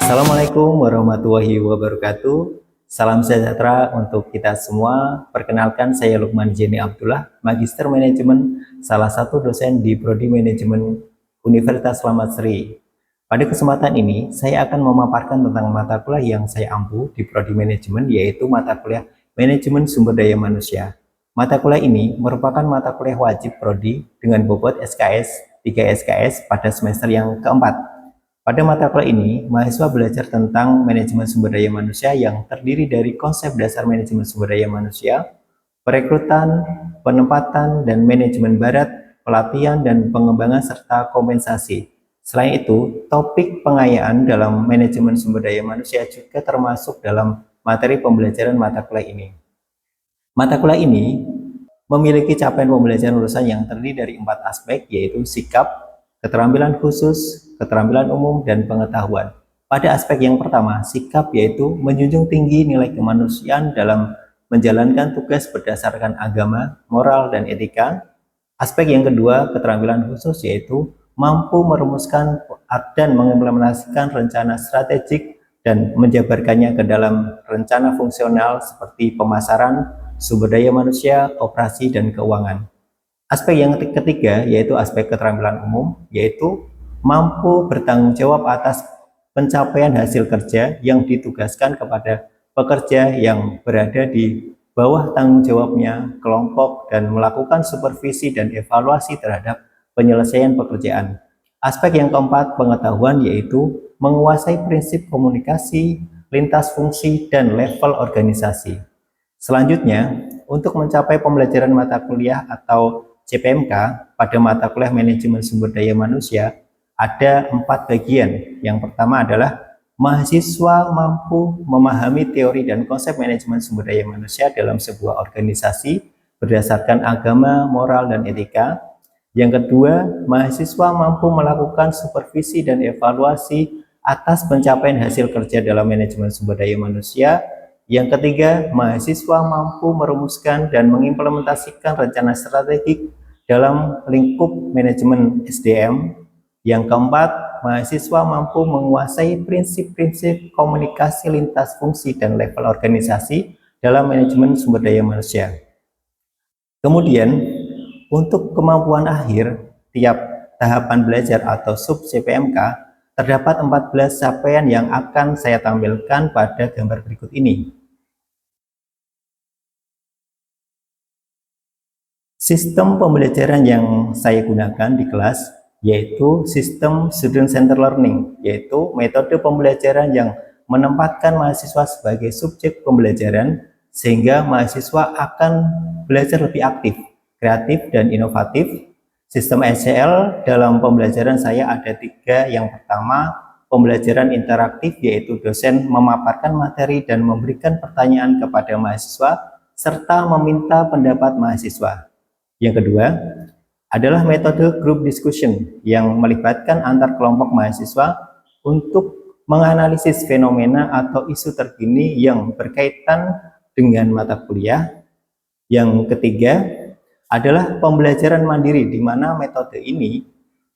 Assalamualaikum warahmatullahi wabarakatuh. Salam sejahtera untuk kita semua. Perkenalkan, saya Lukman Jeni Abdullah, Magister Manajemen, salah satu dosen di Prodi Manajemen Universitas Slamet Sri. Pada kesempatan ini, saya akan memaparkan tentang mata kuliah yang saya ampu di Prodi Manajemen, yaitu mata kuliah Manajemen Sumber Daya Manusia. Mata kuliah ini merupakan mata kuliah wajib Prodi dengan bobot SKS 3 SKS pada semester yang keempat. Pada mata kuliah ini, mahasiswa belajar tentang manajemen sumber daya manusia yang terdiri dari konsep dasar manajemen sumber daya manusia, perekrutan, penempatan, dan manajemen barat, pelatihan, dan pengembangan serta kompensasi. Selain itu, topik pengayaan dalam manajemen sumber daya manusia juga termasuk dalam materi pembelajaran mata kuliah ini. Mata kuliah ini memiliki capaian pembelajaran lulusan yang terdiri dari 4 aspek, yaitu sikap, keterampilan khusus, keterampilan umum, dan pengetahuan. Pada aspek yang pertama, sikap, yaitu menjunjung tinggi nilai kemanusiaan dalam menjalankan tugas berdasarkan agama, moral, dan etika. Aspek yang kedua, keterampilan khusus, yaitu mampu merumuskan dan mengimplementasikan rencana strategik dan menjabarkannya ke dalam rencana fungsional seperti pemasaran, sumber daya manusia, operasi, dan keuangan. Aspek yang ketiga yaitu aspek keterampilan umum, yaitu mampu bertanggung jawab atas pencapaian hasil kerja yang ditugaskan kepada pekerja yang berada di bawah tanggung jawabnya kelompok dan melakukan supervisi dan evaluasi terhadap penyelesaian pekerjaan. Aspek yang keempat, pengetahuan, yaitu menguasai prinsip komunikasi, lintas fungsi, dan level organisasi. Selanjutnya, untuk mencapai pembelajaran mata kuliah atau CPMK pada mata kuliah Manajemen Sumber Daya Manusia ada 4 bagian. Yang pertama adalah mahasiswa mampu memahami teori dan konsep manajemen sumber daya manusia dalam sebuah organisasi berdasarkan agama, moral, dan etika. Yang kedua, mahasiswa mampu melakukan supervisi dan evaluasi atas pencapaian hasil kerja dalam manajemen sumber daya manusia. Yang ketiga, mahasiswa mampu merumuskan dan mengimplementasikan rencana strategik dalam lingkup manajemen SDM. Yang keempat, mahasiswa mampu menguasai prinsip-prinsip komunikasi lintas fungsi dan level organisasi dalam manajemen sumber daya manusia. Kemudian, untuk kemampuan akhir tiap tahapan belajar atau sub CPMK, terdapat 14 capaian yang akan saya tampilkan pada gambar berikut ini. Sistem pembelajaran yang saya gunakan di kelas yaitu sistem student center learning, yaitu metode pembelajaran yang menempatkan mahasiswa sebagai subjek pembelajaran sehingga mahasiswa akan belajar lebih aktif, kreatif, dan inovatif. Sistem SCL dalam pembelajaran saya ada 3. Yang pertama, pembelajaran interaktif, yaitu dosen memaparkan materi dan memberikan pertanyaan kepada mahasiswa serta meminta pendapat mahasiswa. Yang kedua adalah metode group discussion yang melibatkan antar kelompok mahasiswa untuk menganalisis fenomena atau isu terkini yang berkaitan dengan mata kuliah. Yang ketiga adalah pembelajaran mandiri, di mana metode ini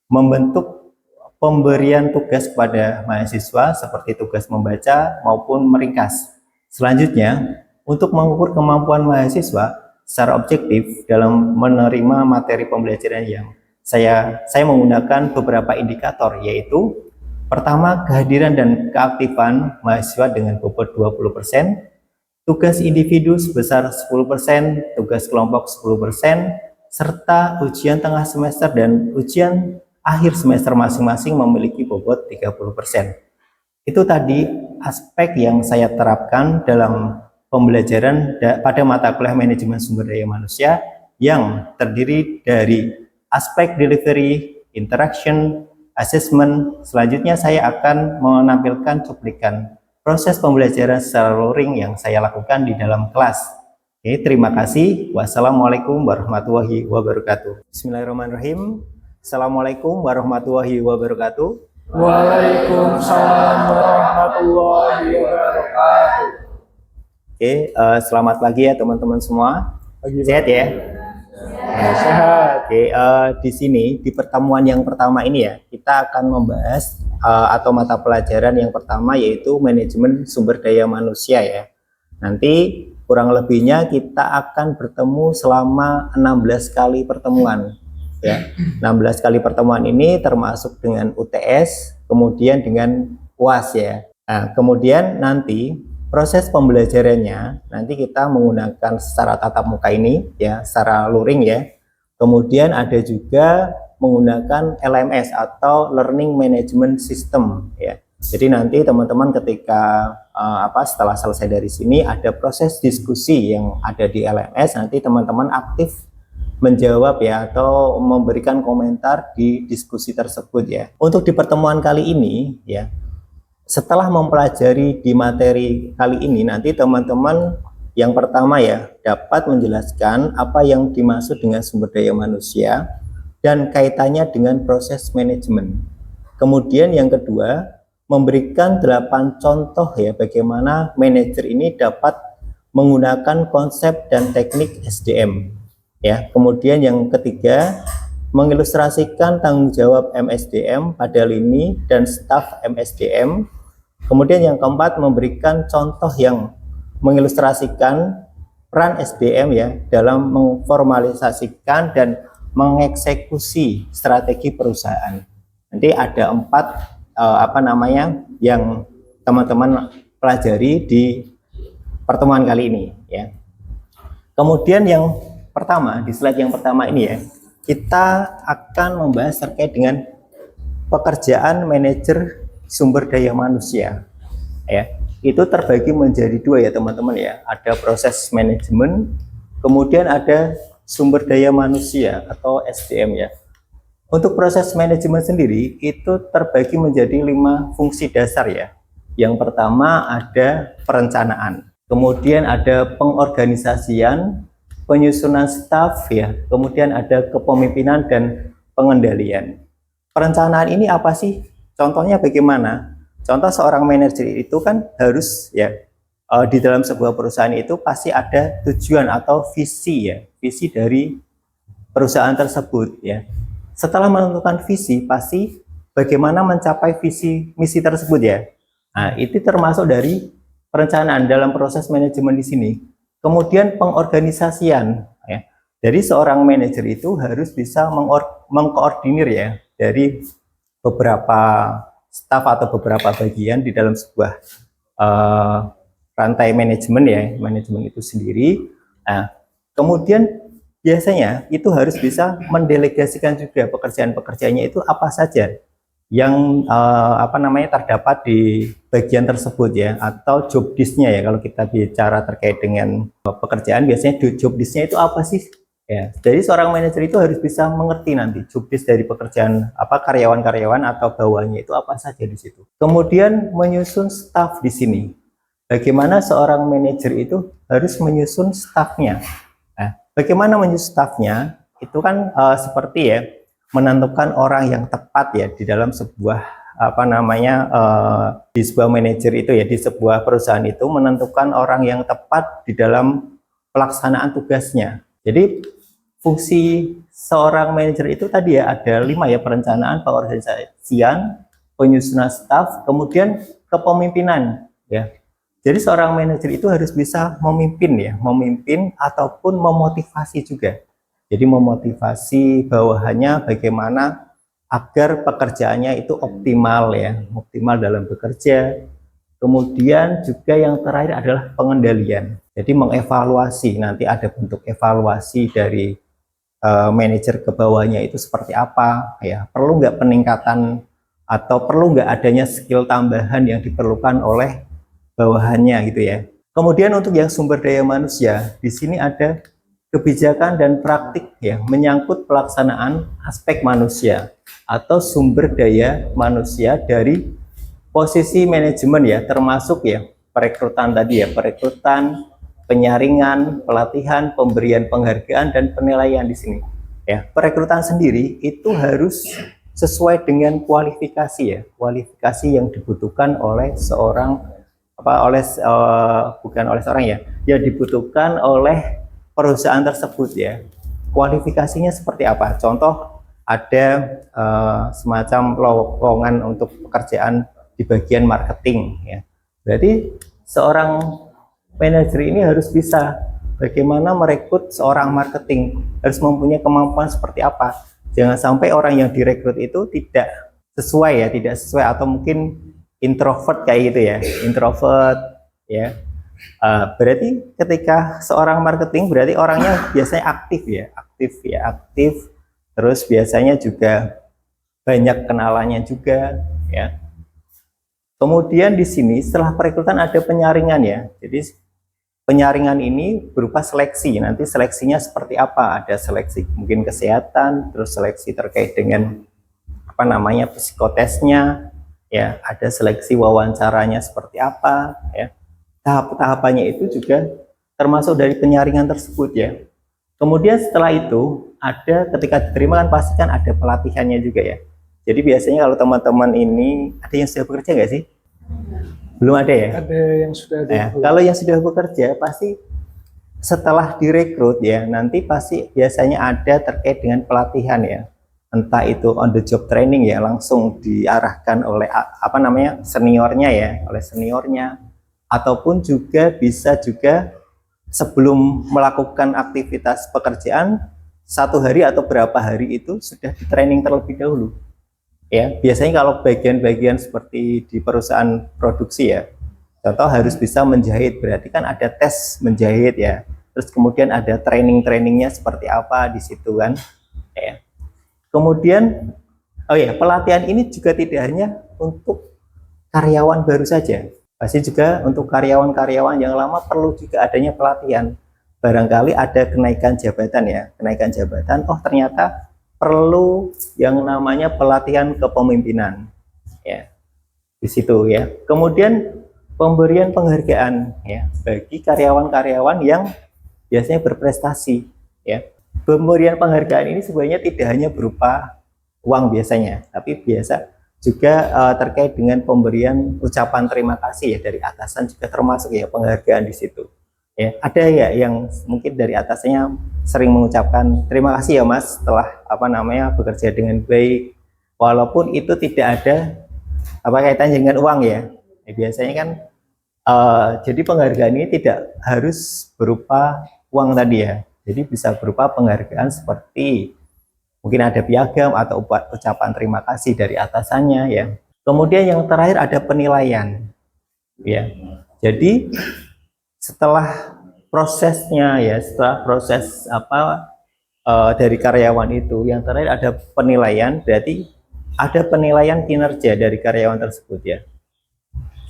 membentuk pemberian tugas kepada mahasiswa seperti tugas membaca maupun meringkas. Selanjutnya, untuk mengukur kemampuan mahasiswa secara objektif dalam menerima materi pembelajaran yang saya menggunakan beberapa indikator, yaitu pertama, kehadiran dan keaktifan mahasiswa dengan bobot 20%, tugas individu sebesar 10%, tugas kelompok 10%, serta ujian tengah semester dan ujian akhir semester masing-masing memiliki bobot 30%. Itu tadi aspek yang saya terapkan dalam pembelajaran pada mata kuliah manajemen sumber daya manusia yang terdiri dari aspek delivery, interaction, assessment. Selanjutnya saya akan menampilkan cuplikan proses pembelajaran secara luring yang saya lakukan di dalam kelas. Oke, terima kasih. Wassalamualaikum warahmatullahi wabarakatuh. Bismillahirrahmanirrahim. Assalamualaikum warahmatullahi wabarakatuh. Waalaikumsalam warahmatullahi wabarakatuh. Oke, selamat pagi ya teman-teman semua. Sehat ya? Sehat. Oke, di sini di pertemuan yang pertama ini ya, kita akan membahas atau mata pelajaran yang pertama yaitu manajemen sumber daya manusia ya. Nanti kurang lebihnya kita akan bertemu selama 16 kali pertemuan ya. 16 kali pertemuan ini termasuk dengan UTS, kemudian dengan UAS ya. Nah, kemudian nanti proses pembelajarannya nanti kita menggunakan secara tatap muka ini ya, secara luring ya. Kemudian ada juga menggunakan LMS atau Learning Management System ya. Jadi nanti teman-teman ketika setelah selesai dari sini ada proses diskusi yang ada di LMS, nanti teman-teman aktif menjawab ya atau memberikan komentar di diskusi tersebut ya. Untuk di pertemuan kali ini ya, setelah mempelajari di materi kali ini nanti teman-teman yang pertama ya dapat menjelaskan apa yang dimaksud dengan sumber daya manusia dan kaitannya dengan proses manajemen. Kemudian yang kedua memberikan 8 contoh ya bagaimana manajer ini dapat menggunakan konsep dan teknik SDM. Ya, kemudian yang ketiga mengilustrasikan tanggung jawab MSDM pada lini dan staf MSDM. Kemudian yang keempat memberikan contoh yang mengilustrasikan peran SDM ya dalam memformalisasikan dan mengeksekusi strategi perusahaan. Nanti ada 4 yang teman-teman pelajari di pertemuan kali ini ya. Kemudian yang pertama di slide yang pertama ini ya, kita akan membahas terkait dengan pekerjaan manajer sumber daya manusia ya. Itu terbagi menjadi 2 ya teman-teman ya. Ada proses manajemen, kemudian ada sumber daya manusia atau SDM ya. Untuk proses manajemen sendiri itu terbagi menjadi 5 fungsi dasar ya. Yang pertama ada perencanaan, kemudian ada pengorganisasian, penyusunan staf ya, kemudian ada kepemimpinan dan pengendalian. Perencanaan ini apa sih? Contohnya bagaimana? Contoh seorang manajer itu kan harus ya di dalam sebuah perusahaan itu pasti ada tujuan atau visi ya, visi dari perusahaan tersebut ya. Setelah menentukan visi, pasti bagaimana mencapai visi misi tersebut ya. Nah, itu termasuk dari perencanaan dalam proses manajemen di sini. Kemudian pengorganisasian ya. Jadi seorang manajer itu harus bisa mengkoordinir ya dari beberapa staf atau beberapa bagian di dalam sebuah rantai manajemen ya, manajemen itu sendiri. Nah, kemudian biasanya itu harus bisa mendelegasikan juga pekerjaan-pekerjaannya itu apa saja yang terdapat di bagian tersebut ya, atau job disk-nya ya. Kalau kita bicara terkait dengan pekerjaan biasanya job disk-nya itu apa sih ya. Jadi seorang manajer itu harus bisa mengerti nanti job disk dari pekerjaan karyawan-karyawan atau bawahannya itu apa saja di situ. Kemudian menyusun staf di sini. Bagaimana seorang manajer itu harus menyusun stafnya. Bagaimana menyusun stafnya itu kan seperti ya menentukan orang yang tepat ya di dalam sebuah di sebuah manajer itu ya, di sebuah perusahaan itu menentukan orang yang tepat di dalam pelaksanaan tugasnya. Jadi fungsi seorang manajer itu tadi ya ada 5 ya, perencanaan, pengorganisasian, penyusunan staf, kemudian kepemimpinan ya. Jadi seorang manajer itu harus bisa memimpin ya, memimpin ataupun memotivasi juga. Jadi memotivasi bawahannya bagaimana agar pekerjaannya itu optimal ya, optimal dalam bekerja. Kemudian juga yang terakhir adalah pengendalian. Jadi mengevaluasi, nanti ada bentuk evaluasi dari manajer ke bawahnya itu seperti apa ya, perlu nggak peningkatan atau perlu nggak adanya skill tambahan yang diperlukan oleh bawahannya gitu ya. Kemudian untuk yang sumber daya manusia, di sini ada kebijakan dan praktik ya menyangkut pelaksanaan aspek manusia atau sumber daya manusia dari posisi manajemen ya, termasuk ya perekrutan tadi ya, perekrutan, penyaringan, pelatihan, pemberian penghargaan dan penilaian di sini. Ya, perekrutan sendiri itu harus sesuai dengan kualifikasi ya, kualifikasi yang dibutuhkan oleh seorang bukan oleh seorang ya, yang dibutuhkan oleh perusahaan tersebut ya. kualifikasinya seperti apa. Contoh ada semacam lowongan untuk pekerjaan di bagian marketing ya. Berarti seorang manajer ini harus bisa bagaimana merekrut seorang marketing, harus mempunyai kemampuan seperti apa. Jangan sampai orang yang direkrut itu tidak sesuai ya, tidak sesuai atau mungkin introvert kayak gitu ya, introvert ya. Berarti ketika seorang marketing berarti orangnya biasanya aktif ya, aktif. Terus biasanya juga banyak kenalannya juga ya. Kemudian di sini setelah perekrutan ada penyaringan ya. Jadi penyaringan ini berupa seleksi. Nanti seleksinya seperti apa? Ada seleksi mungkin kesehatan, terus seleksi terkait dengan apa namanya psikotesnya, ya. Ada seleksi wawancaranya seperti apa, ya. Tahap-tahapannya itu juga termasuk dari penyaringan tersebut ya. Kemudian setelah itu ada ketika diterima kan pasti kan ada pelatihannya juga ya. Jadi biasanya kalau teman-teman ini ada yang sudah bekerja nggak sih? Belum ada ya? Ada yang sudah ada. Nah, kalau yang sudah bekerja pasti setelah direkrut ya nanti pasti biasanya ada terkait dengan pelatihan ya. Entah itu on the job training ya, langsung diarahkan oleh apa namanya seniornya ya, oleh seniornya, ataupun juga bisa juga sebelum melakukan aktivitas pekerjaan 1 hari atau berapa hari itu sudah di training terlebih dahulu ya. Biasanya kalau bagian-bagian seperti di perusahaan produksi ya, contoh harus bisa menjahit, berarti kan ada tes menjahit ya, terus kemudian ada training-trainingnya seperti apa di situ kan ya. Kemudian oh ya, pelatihan ini juga tidak hanya untuk karyawan baru saja, pasti juga untuk karyawan-karyawan yang lama perlu juga adanya pelatihan. Barangkali ada kenaikan jabatan ya, kenaikan jabatan, oh ternyata perlu yang namanya pelatihan kepemimpinan ya di situ ya. Kemudian pemberian penghargaan ya bagi karyawan-karyawan yang biasanya berprestasi ya. Pemberian penghargaan ini sebenarnya tidak hanya berupa uang biasanya, tapi biasa juga terkait dengan pemberian ucapan terima kasih ya dari atasan, juga termasuk ya penghargaan di situ. Ya, ada ya yang mungkin dari atasnya sering mengucapkan terima kasih ya Mas setelah apa namanya bekerja dengan baik, walaupun itu tidak ada apa kaitannya dengan uang ya. Biasanya kan jadi penghargaan ini tidak harus berupa uang tadi ya. Jadi bisa berupa penghargaan seperti mungkin ada piagam atau ucapan terima kasih dari atasannya ya. Kemudian yang terakhir ada penilaian ya. Jadi setelah prosesnya ya, setelah proses apa dari karyawan itu, yang terakhir ada penilaian, berarti ada penilaian kinerja dari karyawan tersebut ya.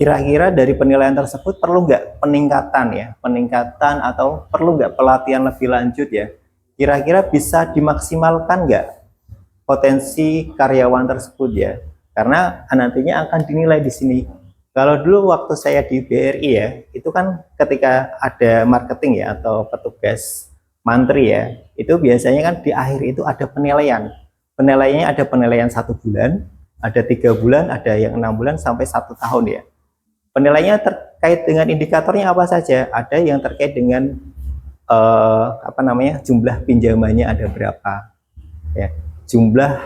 Kira-kira dari penilaian tersebut perlu nggak peningkatan ya, peningkatan atau perlu nggak pelatihan lebih lanjut ya. Kira-kira bisa dimaksimalkan nggak potensi karyawan tersebut ya, karena nantinya akan dinilai di sini. Kalau dulu waktu saya di BRI ya, itu kan ketika ada marketing ya atau petugas mantri ya, itu biasanya kan di akhir itu ada penilaian. Penilaiannya ada penilaian 1 bulan, ada 3 bulan, ada yang 6 bulan sampai 1 tahun ya. Penilaiannya terkait dengan indikatornya apa saja? Ada yang terkait dengan apa namanya jumlah pinjamannya ada berapa ya, jumlah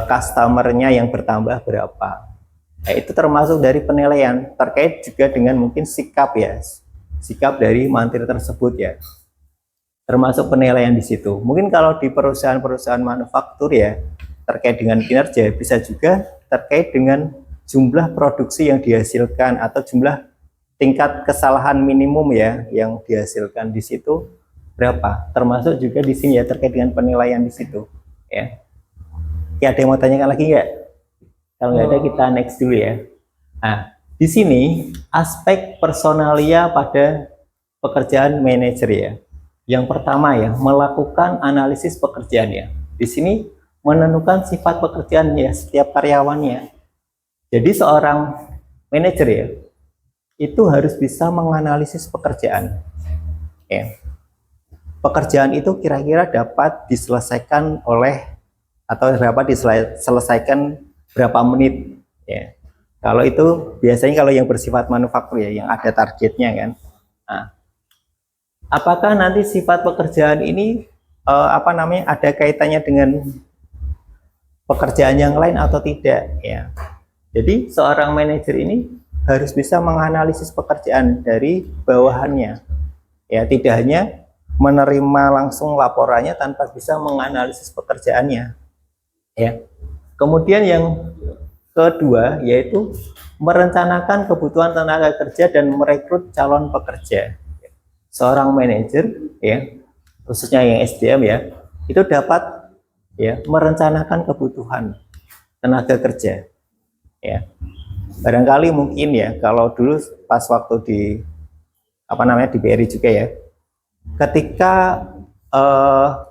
customernya yang bertambah berapa. Nah, itu termasuk dari penilaian, terkait juga dengan mungkin sikap ya, sikap dari mantri tersebut ya, termasuk penilaian di situ. Mungkin kalau di perusahaan-perusahaan manufaktur ya terkait dengan kinerja, bisa juga terkait dengan jumlah produksi yang dihasilkan atau jumlah tingkat kesalahan minimum ya yang dihasilkan di situ berapa, termasuk juga di sini ya terkait dengan penilaian di situ ya. Ya, ada yang mau tanyakan lagi nggak? Kalau nggak ada kita next dulu ya. Nah, di sini aspek personalia pada pekerjaan manajer ya. Yang pertama ya, melakukan analisis pekerjaan ya. Di sini menentukan sifat pekerjaan ya setiap karyawannya. Jadi seorang manajer ya, itu harus bisa menganalisis pekerjaan. Ya. Pekerjaan itu kira-kira dapat diselesaikan oleh atau dapat diselesaikan berapa menit ya. Kalau itu biasanya kalau yang bersifat manufaktur ya, yang ada targetnya kan. Nah, apakah nanti sifat pekerjaan ini ada kaitannya dengan pekerjaan yang lain atau tidak ya. Jadi seorang manajer ini harus bisa menganalisis pekerjaan dari bawahannya ya, tidak hanya menerima langsung laporannya tanpa bisa menganalisis pekerjaannya ya. Kemudian yang kedua yaitu merencanakan kebutuhan tenaga kerja dan merekrut calon pekerja. Seorang manajer ya, khususnya yang SDM ya, itu dapat ya merencanakan kebutuhan tenaga kerja ya. Barangkali mungkin ya, kalau dulu pas waktu di di BRI juga ya, ketika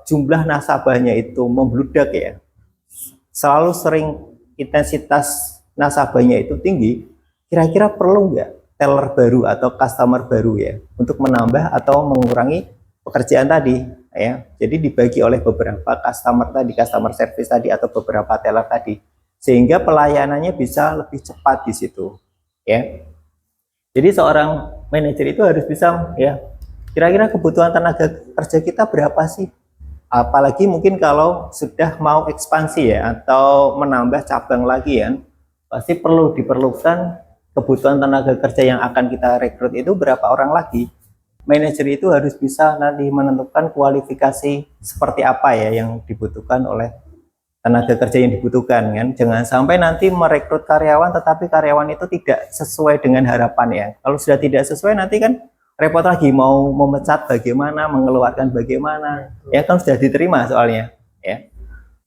jumlah nasabahnya itu membludak ya, selalu sering intensitas nasabahnya itu tinggi, kira-kira perlu nggak teller baru atau customer baru ya untuk menambah atau mengurangi pekerjaan tadi ya. Jadi dibagi oleh beberapa customer service tadi atau beberapa teller tadi, sehingga pelayanannya bisa lebih cepat di situ ya. Jadi seorang manajer itu harus bisa ya, kira-kira kebutuhan tenaga kerja kita berapa sih, apalagi mungkin kalau sudah mau ekspansi ya atau menambah cabang lagi ya, pasti diperlukan kebutuhan tenaga kerja yang akan kita rekrut itu berapa orang lagi. Manajer itu harus bisa nanti menentukan kualifikasi seperti apa ya yang dibutuhkan oleh tenaga kerja yang dibutuhkan kan. Jangan sampai nanti merekrut karyawan tetapi karyawan itu tidak sesuai dengan harapan ya. Kalau sudah tidak sesuai nanti kan repot lagi, mau memecat bagaimana, mengeluarkan bagaimana. Ya kan sudah diterima soalnya ya.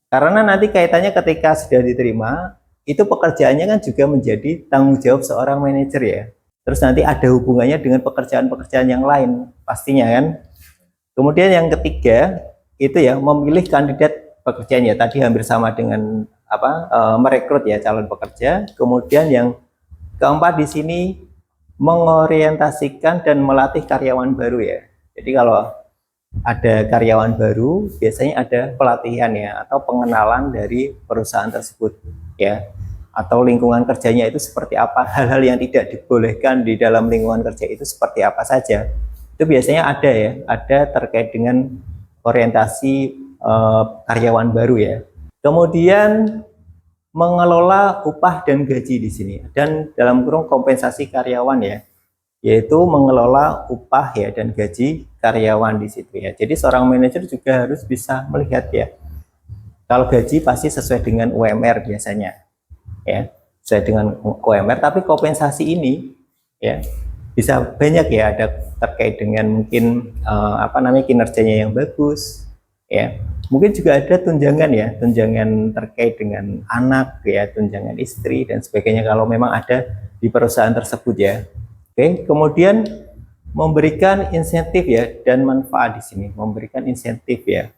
Karena nanti kaitannya ketika sudah diterima, itu pekerjaannya kan juga menjadi tanggung jawab seorang manajer ya. Terus nanti ada hubungannya dengan pekerjaan-pekerjaan yang lain pastinya kan. Kemudian yang ketiga itu ya, memilih kandidat pekerjaan ya, tadi hampir sama dengan merekrut ya calon pekerja. Kemudian yang keempat di sini mengorientasikan dan melatih karyawan baru ya. Jadi kalau ada karyawan baru biasanya ada pelatihan ya atau pengenalan dari perusahaan tersebut ya, atau lingkungan kerjanya itu seperti apa, hal-hal yang tidak dibolehkan di dalam lingkungan kerja itu seperti apa saja. Itu biasanya ada ya, ada terkait dengan orientasi karyawan baru ya. Kemudian mengelola upah dan gaji di sini, dan dalam kurung kompensasi karyawan ya, yaitu mengelola upah ya dan gaji karyawan di situ ya. Jadi seorang manajer juga harus bisa melihat ya, kalau gaji pasti sesuai dengan UMR biasanya ya, sesuai dengan UMR, tapi kompensasi ini ya bisa banyak ya, ada terkait dengan mungkin kinerjanya yang bagus ya. Mungkin juga ada tunjangan ya, tunjangan terkait dengan anak ya, tunjangan istri dan sebagainya kalau memang ada di perusahaan tersebut ya. Oke, kemudian memberikan insentif ya dan manfaat di sini, memberikan insentif ya.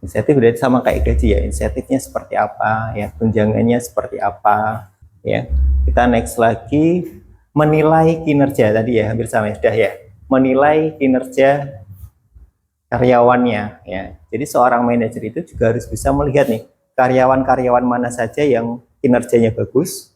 Insentif berarti sama kayak gaji ya, insentifnya seperti apa ya, tunjangannya seperti apa ya. Kita next lagi, menilai kinerja tadi ya, hampir sama ya, sudah ya, menilai kinerja karyawannya ya. Jadi seorang manajer itu juga harus bisa melihat nih, karyawan-karyawan mana saja yang kinerjanya bagus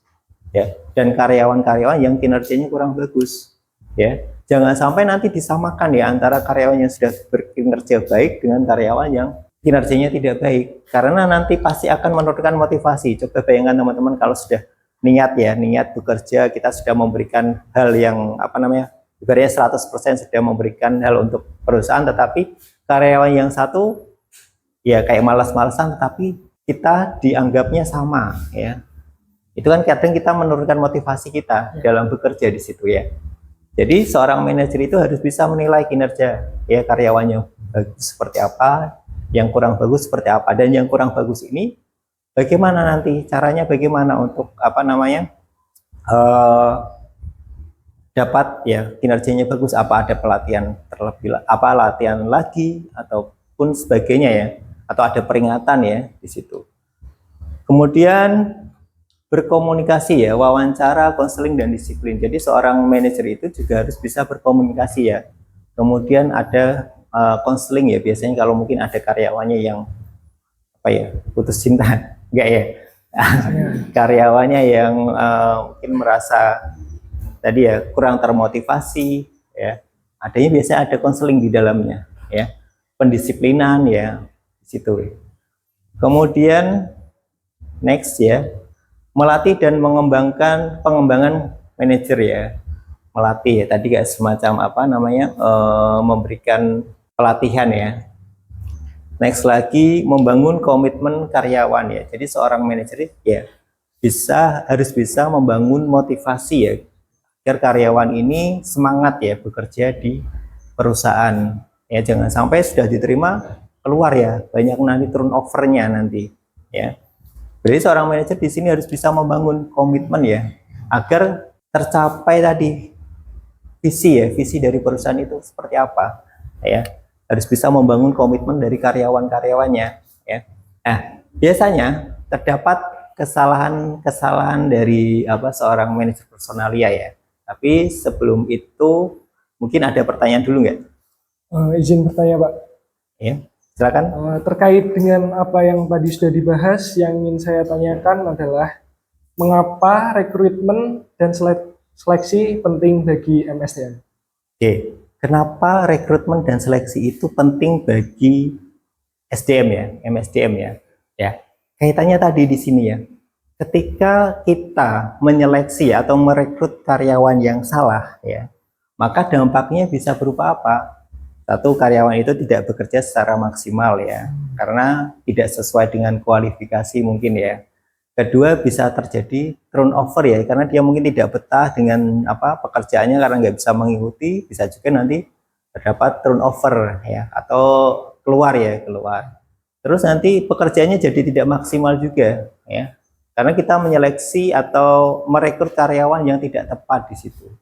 ya, dan karyawan-karyawan yang kinerjanya kurang bagus ya. Jangan sampai nanti disamakan ya antara karyawan yang sudah berkinerja baik dengan karyawan yang kinerjanya tidak baik, karena nanti pasti akan menurunkan motivasi. Coba bayangkan teman-teman, kalau sudah niat bekerja, kita sudah memberikan hal yang ibaratnya 100% sudah memberikan hal untuk perusahaan, tetapi karyawan yang satu ya kayak malas-malasan, tapi kita dianggapnya sama ya. Itu kan kadang kita menurunkan motivasi kita dalam bekerja di situ ya. Jadi seorang manajer itu harus bisa menilai kinerja ya karyawannya bagus seperti apa, yang kurang bagus seperti apa, dan yang kurang bagus ini bagaimana nanti caranya, bagaimana untuk dapat ya kinerjanya bagus, apa ada pelatihan terlebih, latihan lagi ataupun sebagainya ya, atau ada peringatan ya di situ. Kemudian berkomunikasi ya, wawancara, konseling dan disiplin. Jadi seorang manajer itu juga harus bisa berkomunikasi ya. Kemudian ada konseling ya, biasanya kalau mungkin ada karyawannya yang putus cinta, enggak ya, karyawannya yang mungkin merasa tadi ya kurang termotivasi ya, adanya biasanya ada konseling di dalamnya ya, pendisiplinan ya di situ. Kemudian next ya, melatih dan mengembangkan pengembangan manajer ya. Melatih ya, tadi kayak semacam apa namanya, memberikan pelatihan ya. Next lagi, membangun komitmen karyawan ya. Jadi seorang manajer ya harus bisa membangun motivasi ya, agar karyawan ini semangat ya bekerja di perusahaan ya. Jangan sampai sudah diterima keluar ya, banyak nanti turnovernya nanti ya. Jadi seorang manajer di sini harus bisa membangun komitmen ya, agar tercapai tadi visi dari perusahaan itu seperti apa ya. Harus bisa membangun komitmen dari karyawan-karyawannya ya. Nah, biasanya terdapat kesalahan dari seorang manajer personalia ya. Tapi sebelum itu mungkin ada pertanyaan dulu nggak? Izin bertanya, Pak. Ya, silakan. Terkait dengan apa yang tadi sudah dibahas, yang ingin saya tanyakan adalah mengapa rekrutmen dan seleksi penting bagi MSDM? Oke, kenapa rekrutmen dan seleksi itu penting bagi SDM ya, MSDM ya? Ya, kaitannya tadi di sini ya. Ketika kita menyeleksi atau merekrut karyawan yang salah ya, maka dampaknya bisa berupa apa? Satu, karyawan itu tidak bekerja secara maksimal ya, karena tidak sesuai dengan kualifikasi mungkin ya. Kedua, bisa terjadi turnover ya, karena dia mungkin tidak betah dengan pekerjaannya karena nggak bisa mengikuti. Bisa juga nanti terdapat turnover ya, atau keluar. Terus nanti pekerjaannya jadi tidak maksimal juga ya, karena kita menyeleksi atau merekrut karyawan yang tidak tepat di situ.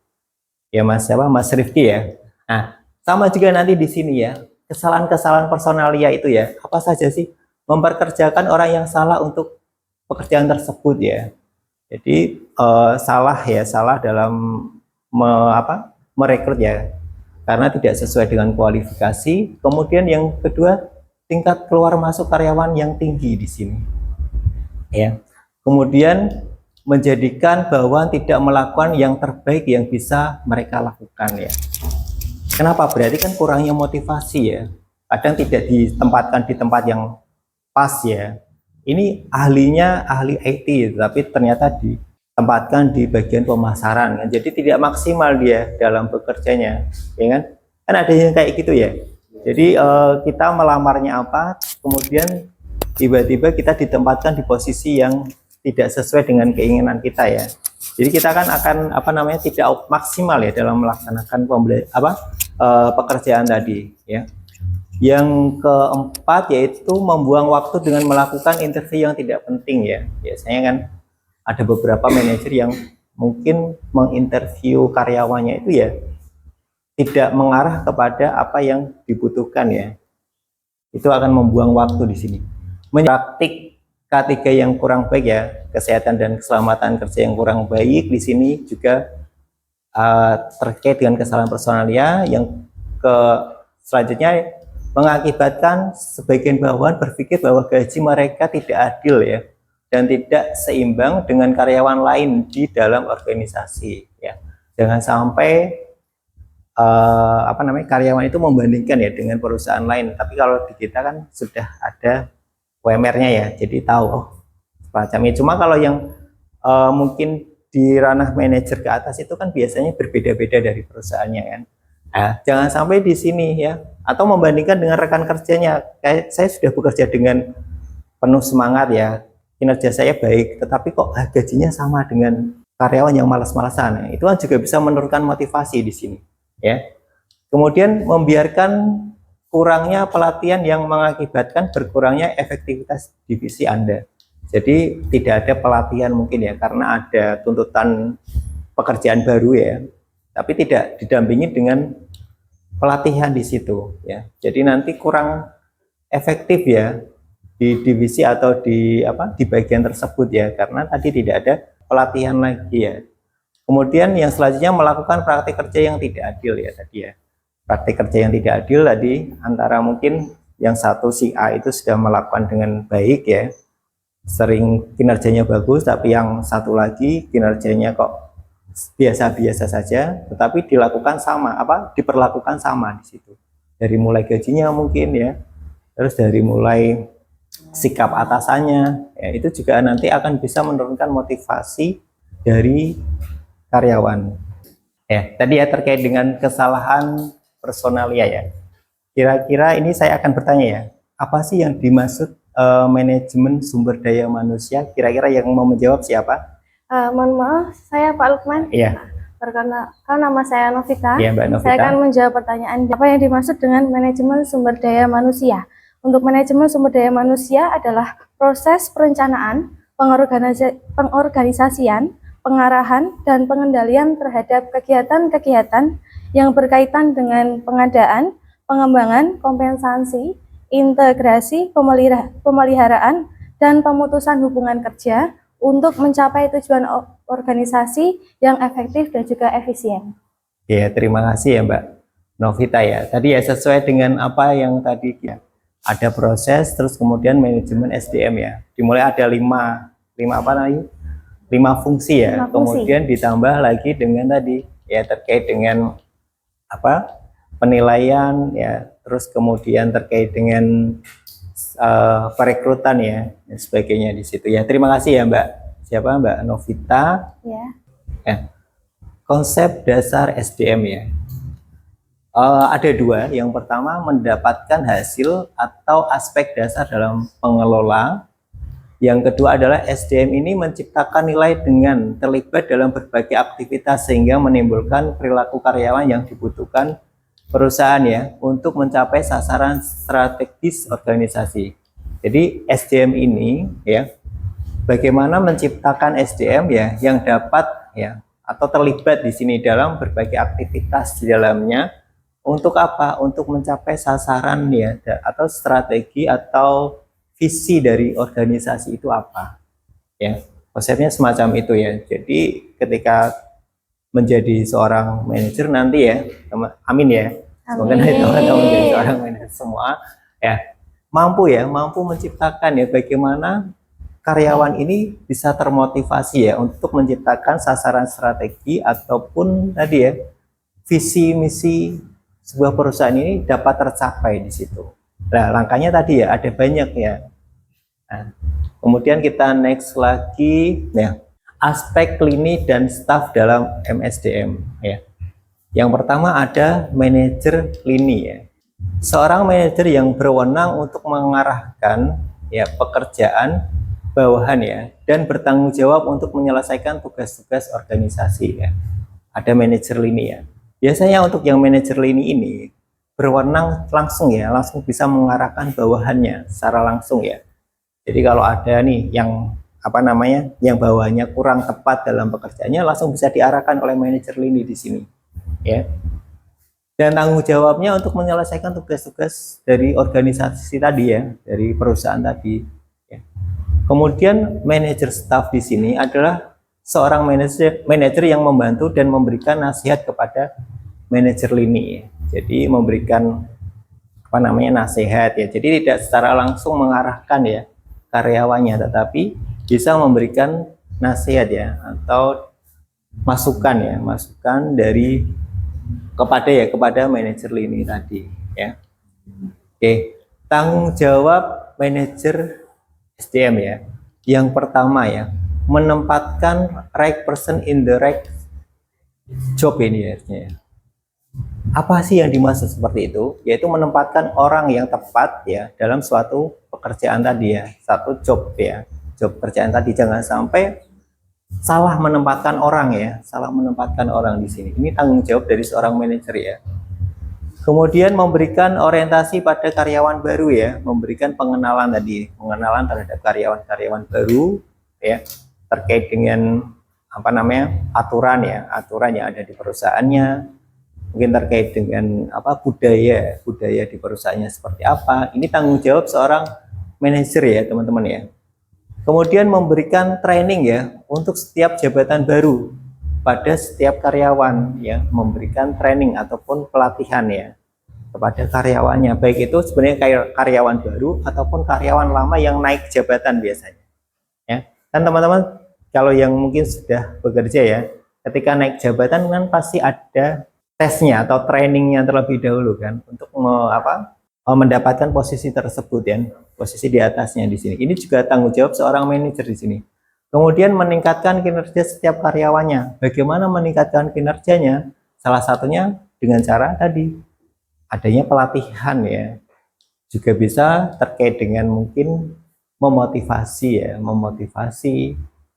Ya Mas Rifki ya. Nah, sama juga nanti di sini ya, kesalahan-kesalahan personalia itu ya, apa saja sih? Memperkerjakan orang yang salah untuk pekerjaan tersebut ya. Jadi salah dalam merekrut ya, karena tidak sesuai dengan kualifikasi. Kemudian yang kedua, tingkat keluar masuk karyawan yang tinggi di sini ya. Kemudian menjadikan bawahan tidak melakukan yang terbaik yang bisa mereka lakukan ya. Kenapa? Berarti kan kurangnya motivasi ya. Kadang tidak ditempatkan di tempat yang pas ya. Ini ahlinya ahli IT, tapi ternyata ditempatkan di bagian pemasaran kan. Jadi tidak maksimal dia dalam bekerjanya, ya kan? Kan ada yang kayak gitu ya. Jadi kita melamarnya apa, kemudian tiba-tiba kita ditempatkan di posisi yang tidak sesuai dengan keinginan kita ya. Jadi kita kan akan tidak maksimal ya dalam melaksanakan pekerjaan tadi ya. Yang keempat yaitu membuang waktu dengan melakukan interview yang tidak penting ya. Biasanya kan ada beberapa manajer yang mungkin menginterview karyawannya itu ya tidak mengarah kepada apa yang dibutuhkan ya. Itu akan membuang waktu di sini. Praktik K3 yang kurang baik ya, kesehatan dan keselamatan kerja yang kurang baik di sini juga terkait dengan kesalahan personalia. Yang selanjutnya mengakibatkan sebagian bawahan berpikir bahwa gaji mereka tidak adil ya, dan tidak seimbang dengan karyawan lain di dalam organisasi ya. Jangan sampai karyawan itu membandingkan ya dengan perusahaan lain. Tapi kalau di kita kan sudah ada UMR-nya ya, jadi tahu semacamnya. Cuma kalau yang mungkin di ranah manajer ke atas itu kan biasanya berbeda-beda dari perusahaannya kan. Nah, jangan sampai di sini ya, atau membandingkan dengan rekan kerjanya. Kayak saya sudah bekerja dengan penuh semangat ya, kinerja saya baik, tetapi kok gajinya sama dengan karyawan yang malas-malasan. Itu kan juga bisa menurunkan motivasi di sini ya. Kemudian membiarkan kurangnya pelatihan yang mengakibatkan berkurangnya efektivitas divisi Anda. Jadi tidak ada pelatihan mungkin ya, karena ada tuntutan pekerjaan baru ya, tapi tidak didampingi dengan pelatihan di situ ya. Jadi nanti kurang efektif ya di divisi atau di bagian tersebut ya, karena tadi tidak ada pelatihan lagi ya. Kemudian yang selanjutnya melakukan praktik kerja yang tidak adil ya tadi ya. Praktik kerja yang tidak adil tadi antara mungkin yang satu si A itu sudah melakukan dengan baik ya, sering kinerjanya bagus, tapi yang satu lagi kinerjanya kok biasa-biasa saja, tetapi diperlakukan sama di situ. dari mulai gajinya mungkin ya, terus dari mulai sikap atasannya ya, itu juga nanti akan bisa menurunkan motivasi dari karyawan. Ya, tadi ya terkait dengan kesalahan personalia ya. Kira-kira ini saya akan bertanya ya, apa sih yang dimaksud manajemen sumber daya manusia? Kira-kira yang mau menjawab siapa? Mohon maaf, saya Pak Lukman. Iya. Perkenalkan nama saya Novita. Iya, Mbak Novita. Saya akan menjawab pertanyaan apa yang dimaksud dengan manajemen sumber daya manusia. Untuk manajemen sumber daya manusia adalah proses perencanaan, pengorganisasian, pengarahan, dan pengendalian terhadap kegiatan-kegiatan yang berkaitan dengan pengadaan, pengembangan, kompensasi, integrasi, pemeliharaan, dan pemutusan hubungan kerja untuk mencapai tujuan organisasi yang efektif dan juga efisien. Ya, terima kasih ya Mbak Novita ya. Tadi ya sesuai dengan apa yang tadi ya. Ada proses, terus kemudian manajemen SDM ya. Dimulai ada lima apa lagi? 5 fungsi ya. 5 fungsi. Kemudian ditambah lagi dengan tadi ya terkait dengan apa? Penilaian ya. Terus kemudian terkait dengan perekrutan ya, dan sebagainya di situ ya. Terima kasih ya Mbak. Siapa Mbak Novita? Ya. Konsep dasar SDM ya. Ada 2. Yang pertama mendapatkan hasil atau aspek dasar dalam pengelola. Yang kedua adalah SDM ini menciptakan nilai dengan terlibat dalam berbagai aktivitas sehingga menimbulkan perilaku karyawan yang dibutuhkan perusahaan ya untuk mencapai sasaran strategis organisasi. Jadi SDM ini ya bagaimana menciptakan SDM ya yang dapat ya atau terlibat di sini dalam berbagai aktivitas di dalamnya untuk apa? Untuk mencapai sasaran ya atau strategi atau visi dari organisasi itu apa? Ya, konsepnya semacam itu ya. Jadi ketika menjadi seorang manajer nanti ya, amin ya. Semoga nanti teman-teman menjadi seorang manajer semua ya mampu menciptakan ya bagaimana karyawan ini bisa termotivasi ya untuk menciptakan sasaran strategi ataupun tadi ya visi misi sebuah perusahaan ini dapat tercapai di situ. Nah, langkahnya tadi ya ada banyak ya. Nah, kemudian kita next lagi ya aspek lini dan staf dalam MSDM ya. Yang pertama ada manajer lini ya. Seorang manajer yang berwenang untuk mengarahkan ya pekerjaan bawahan ya dan bertanggung jawab untuk menyelesaikan tugas-tugas organisasi ya. Ada manajer lini ya. Biasanya untuk yang manajer lini ini berwenang langsung ya, langsung bisa mengarahkan bawahannya secara langsung ya. Jadi kalau ada nih yang apa namanya, yang bawahannya kurang tepat dalam pekerjaannya langsung bisa diarahkan oleh manajer lini di sini ya. Dan tanggung jawabnya untuk menyelesaikan tugas-tugas dari organisasi tadi ya, dari perusahaan tadi ya. Kemudian manajer staff di sini adalah seorang manajer yang membantu dan memberikan nasihat kepada manajer lini ya. Jadi memberikan apa namanya nasihat ya. Jadi tidak secara langsung mengarahkan ya karyawannya, tetapi bisa memberikan nasihat ya atau masukan ya, masukan dari kepada manajer lini tadi ya. Oke, tanggung jawab manajer SDM ya. Yang pertama ya, menempatkan right person in the right job ini ya. Apa sih yang dimaksud seperti itu? Yaitu menempatkan orang yang tepat ya dalam suatu pekerjaan tadi ya, satu job ya, job pekerjaan tadi. Jangan sampai salah menempatkan orang ya, salah menempatkan orang di sini. Ini tanggung jawab dari seorang manajer ya. Kemudian memberikan orientasi pada karyawan baru ya, memberikan pengenalan tadi, pengenalan terhadap karyawan-karyawan baru ya, terkait dengan apa namanya aturan ya, aturan yang ada di perusahaannya. Mungkin terkait dengan apa budaya di perusahaannya seperti apa. Ini tanggung jawab seorang manajer ya teman-teman ya. Kemudian memberikan training ya untuk setiap jabatan baru pada setiap karyawan ya, memberikan training ataupun pelatihan ya kepada karyawannya, baik itu sebenarnya karyawan baru ataupun karyawan lama yang naik jabatan biasanya ya. Kan teman-teman kalau yang mungkin sudah bekerja ya, ketika naik jabatan kan pasti ada tesnya atau trainingnya terlebih dahulu kan untuk mendapatkan posisi tersebut ya, posisi di atasnya di sini. Ini juga tanggung jawab seorang manajer di sini. Kemudian meningkatkan kinerja setiap karyawannya. Bagaimana meningkatkan kinerjanya? Salah satunya dengan cara tadi adanya pelatihan ya. Juga bisa terkait dengan mungkin memotivasi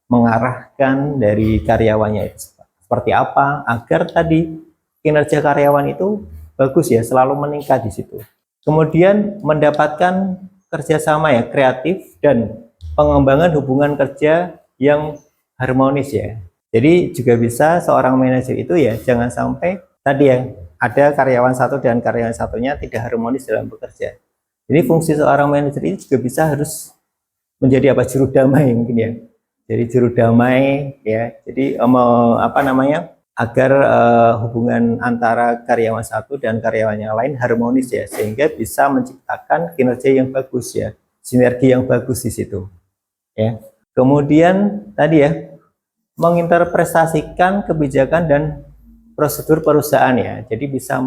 mengarahkan dari karyawannya itu seperti apa agar tadi kinerja karyawan itu bagus ya, selalu meningkat di situ. Kemudian mendapatkan kerjasama ya, kreatif dan pengembangan hubungan kerja yang harmonis ya. Jadi juga bisa seorang manajer itu ya jangan sampai tadi ya ada karyawan satu dan karyawan satunya tidak harmonis dalam bekerja. Jadi fungsi seorang manajer ini juga bisa harus menjadi juru damai mungkin ya. Jadi juru damai ya. Jadi agar hubungan antara karyawan satu dan karyawan yang lain harmonis ya, sehingga bisa menciptakan kinerja yang bagus ya, sinergi yang bagus di situ ya. Kemudian tadi ya menginterpretasikan kebijakan dan prosedur perusahaan ya, jadi bisa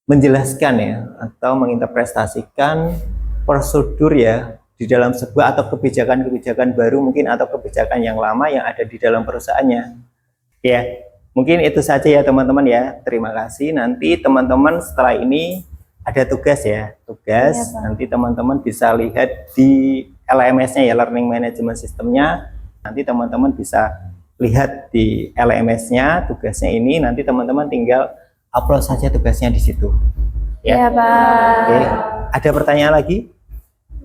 menjelaskan ya atau menginterpretasikan prosedur ya di dalam sebuah atau kebijakan-kebijakan baru mungkin atau kebijakan yang lama yang ada di dalam perusahaannya ya. Mungkin itu saja ya teman-teman ya, terima kasih. Nanti teman-teman setelah ini ada tugas ya, Ya, nanti teman-teman bisa lihat di LMS-nya ya, Learning Management System-nya. Nanti teman-teman bisa lihat di LMS-nya tugasnya ini, nanti teman-teman tinggal upload saja tugasnya di situ. Ya, Pak. Oke. Ada pertanyaan lagi?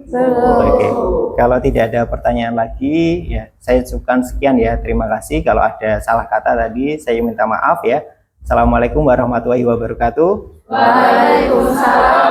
Belum. Oke. Kalau tidak ada pertanyaan lagi, ya saya cukupkan sekian ya. Terima kasih. Kalau ada salah kata tadi, saya minta maaf ya. Assalamualaikum warahmatullahi wabarakatuh. Waalaikumsalam.